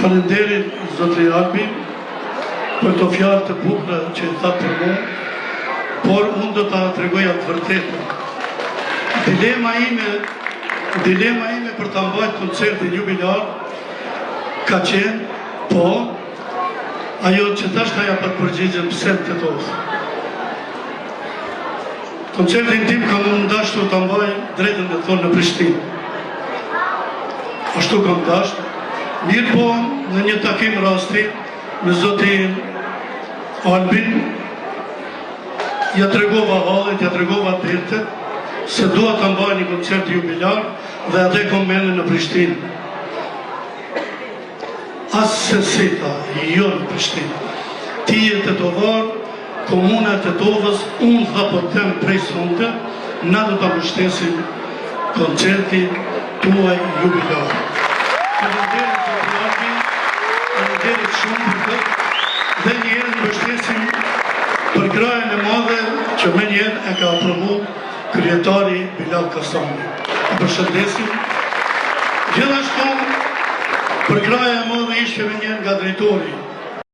Falenderit Zotri Albi për të fjalë të bukura që i thatë për mua, por unë do ta tregoja të vërtetën. Dilema ime për ta mbajtur koncertin jubilar ka qenë, po, ajo që tash ka ja për përgjigjen pse të tofë. Koncertin tim ka më dashur ta mbaj drejtën e thonë në Prishtinë. Ashtu kam dashur. Mirë po, në një takim rasti, me Zotin Albin, ja tregova hallet, ja tregova dirtet, se dua të mbaj një koncert jubilar dhe atë kom mendën në Prishtinë. As se seta, jo në Prishtinë. Ti e Tetovar, komuna e Tetovës, unë dha po tem prej sonte, na do ta mbështesim koncertin tuaj jubilar. Faleminderit Zoti Albi, faleminderit shumë për këtë, dhe një herë mbështesim për krajen e madhe që më njëherë e ka aprovu kryetari Bilal Kasani. Përshëndesim. Gjithashtu, për kraja e madhe ishte më njëherë nga drejtori